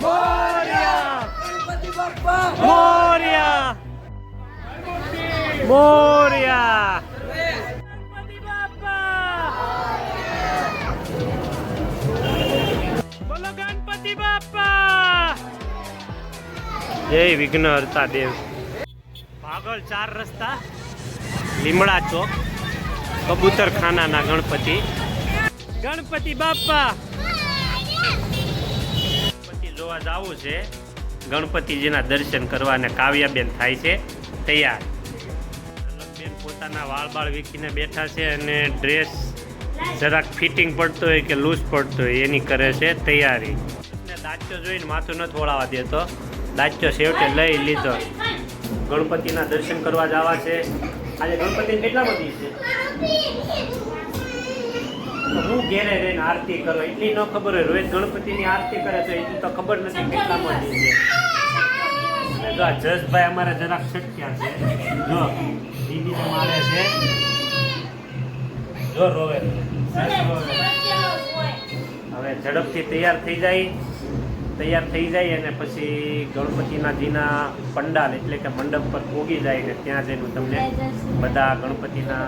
મોરયા મોરયા મોરયા ગણપતિ બાપા બોલો ગણપતિ બાપા જય વિઘ્નહર્તા દેવ પાગલ 4 રસ્તા લીમડા ચોક કબૂતરખાનાના ગણપતિ બાપા ગણપતિ જોવા જવું છે ગણપતિજીના દર્શન કરવા અને કાવ્યાબેન થાય છે તૈયાર બેન પોતાના વાળ વીખીને બેઠા છે અને ડ્રેસ જરાક ફિટિંગ પડતો હોય કે લૂઝ પડતો હોય એની કરે છે તૈયારી દાચ્યો જોઈને માથું નથી વળાવવા દેતો દાચ્યો છેવટે લઈ લીધો ગણપતિના દર્શન કરવા જવા છે આજે ગણપતિ કેટલા બધી છે હું ઘેરે રહીને આરતી કરો એટલી ન ખબર હોય રોજ ગણપતિની આરતી કરે તો એટલી તો ખબર નથી કેટલા બધી છે અને જો આ જસભાઈ અમારે જરાક છટક્યા છે જો દીદીને મારે છે જો રોવે હવે ઝડપથી તૈયાર થઈ જાય અને પછી ગણપતિનાજીના પંડાલ એટલે કે મંડપ પર પોગી જાય ને ત્યાં જઈને તમને બધા ગણપતિના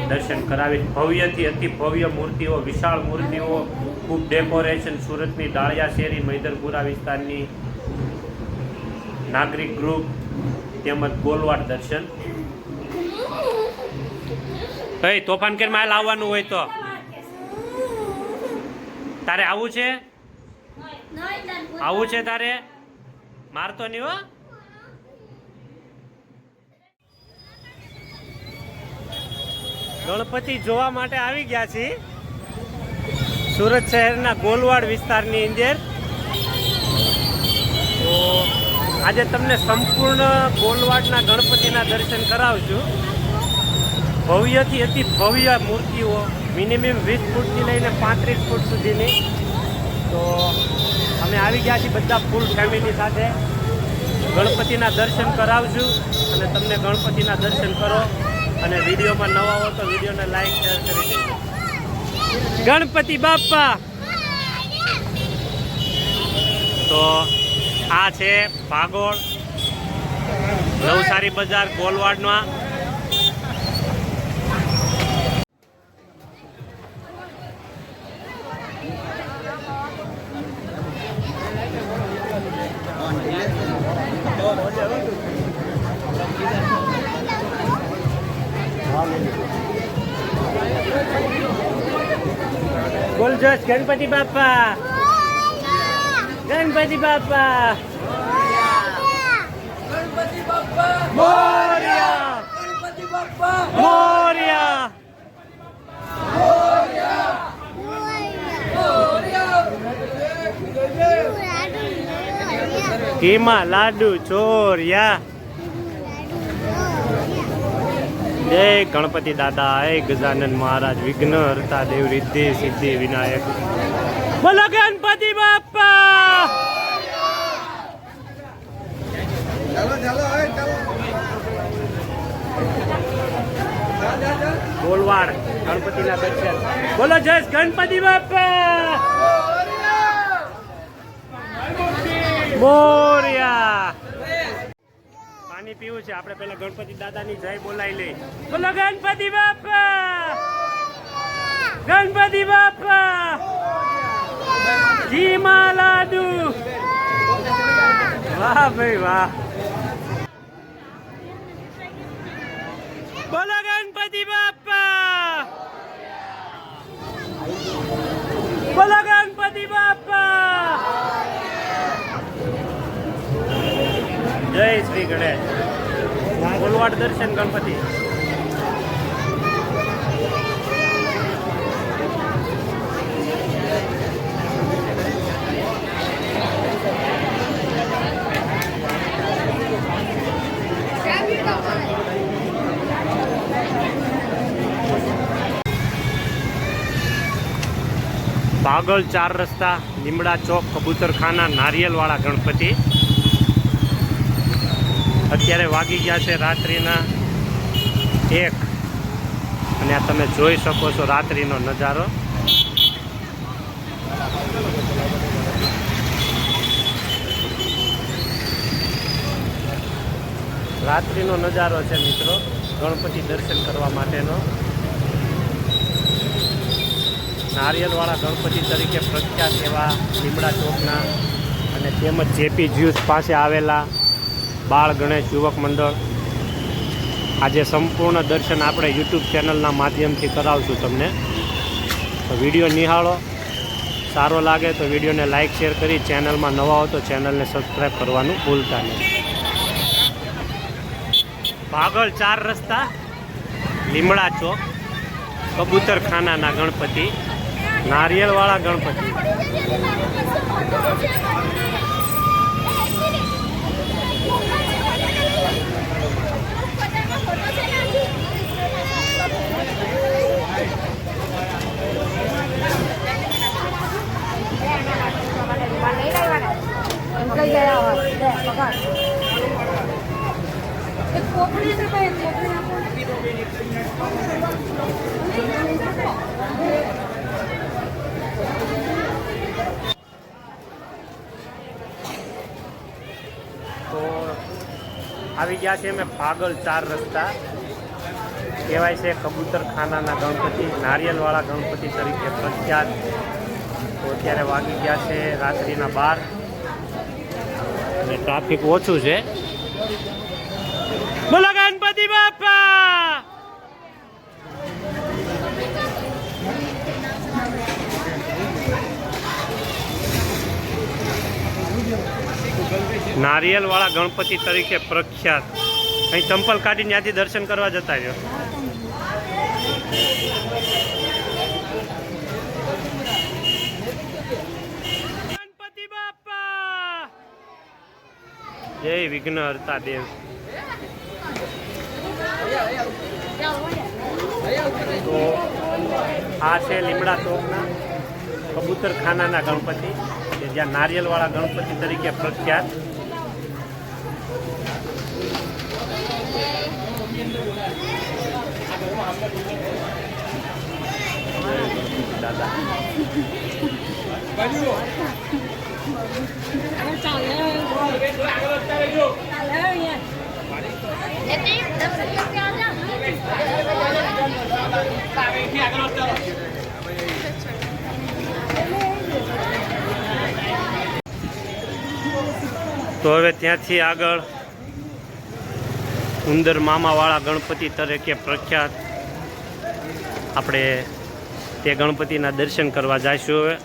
દર્શન કરાવી ભવ્યથી અતિ ભવ્ય મૂર્તિઓ વિશાળ મૂર્તિઓ ખૂબ ડેકોરેશન સુરતની ડાળિયા શેરી મૈદરપુરા વિસ્તારની નાગરિક ગ્રુપ તેમજ ગોલવાડ દર્શન કઈ તોફાન કેર માં લાવવાનું હોય તો તારે આવું છે તારે મારતો નહીં હો ગણપતિ જોવા માટે આવી ગયા છીએ સુરત શહેરના ગોલવાડ વિસ્તારની અંદર તો આજે તમને સંપૂર્ણ ગોલવાડના ગણપતિના દર્શન કરાવશું ભવ્યથી અતિ ભવ્ય મૂર્તિઓ મિનિમમ 20 ફૂટથી લઈને 35 ફૂટ સુધીની તો અમે આવી ગયા છીએ બધા ફૂલ ફેમિલી સાથે ગણપતિના દર્શન કરાવશું અને તમને ગણપતિના દર્શન કરો અને વિડીયોમાં નવા હો તો વિડીયોને લાઈક શેર કરી દેજો ગણપતિ બાપા તો આ છે ભાગોળ નવસારી બજાર ગોલવાડમાં બોલ જોશ ગણપતિ બાપા ગણપતિ બાપા મોરયા ગણપતિ બાપા મોરયા ઘીમાં લાડુ ચોરિયા જય ગણપતિ દાદા હે ગજાનન મહારાજ વિઘ્નહર્તા દેવ રિદ્ધિ સિદ્ધિ વિનાયક બોલો ગણપતિ બાપા ગોલવાડ ગણપતિના દર્શન બોલો જય ગણપતિ બાપા મોરયા પાણી પીવું છે આપણે પેલા ગણપતિ દાદાની જય બોલાવી લઈ બોલો ગણપતિ બાપા ગણપતિ બાપા ઘીમાં લાડુ વાહ ભાઈ વાહ બોલો ગણપતિ બાપા બોલો ગણપતિ બાપા જય શ્રી ગણેશ ગોલવાડ દર્શન ગણપતિ પાગલ 4 રસ્તા લીમડા ચોક કબૂતરખાના નારિયેલવાળા ગણપતિ અત્યારે વાગી ગયા છે રાત્રિના 1 અને આ તમે જોઈ શકો છો રાત્રિનો નજારો રાત્રિનો નજારો છે મિત્રો ગણપતિ દર્શન કરવા માટેનો. નારિયેલવાળા ગણપતિ તરીકે પ્રખ્યાત એવા લીમડા ચોકના અને તેમજ જેપી જ્યુસ પાસે આવેલા બાળ ગણેશ યુવક મંડળ. આજે સંપૂર્ણ દર્શન આપણે યુટ્યુબ ચેનલના માધ્યમથી કરાવશું તમને. તો વિડીયો નિહાળો, સારો લાગે તો વિડીયોને લાઇક શેર કરી, ચેનલમાં નવા હો તો ચેનલને સબસ્ક્રાઈબ કરવાનું ભૂલતા નહીં. ભાગળ 4 રસ્તા, લીમડા ચોક, કબૂતરખાનાના ગણપતિ, નારિયેળવાળા ગણપતિ. તો આવી ગયા છે અમે ભાગળ 4 રસ્તા, કહેવાય છે કબૂતરખાનાના ગણપતિ, નારિયેલવાળા ગણપતિ તરીકે પ્રખ્યાત. તો અત્યારે વાગી ગયા છે રાત્રિના 12 અને ટ્રાફિક ઓછું છે. બોલો ગણપતિ બાપા. નારિયેલવાળા ગણપતિ તરીકે પ્રખ્યાત. અહીં ચંપલ કાઢીને ત્યાંથી દર્શન કરવા જતા રહ્યો. ગણપતિ બાપા જય વિઘ્ન હરતા દેવ. તો આ છે લીમડા ચોકના કબૂતરખાનાના ગણપતિ કે જ્યાં નારિયેલવાળા ગણપતિ તરીકે પ્રખ્યાત. દાદા તો હવે ત્યાંથી આગળ ઉંદર મામાવાળા ગણપતિ તરીકે પ્રખ્યાત આપણે તે ગણપતિના દર્શન કરવા જઈશું હવે.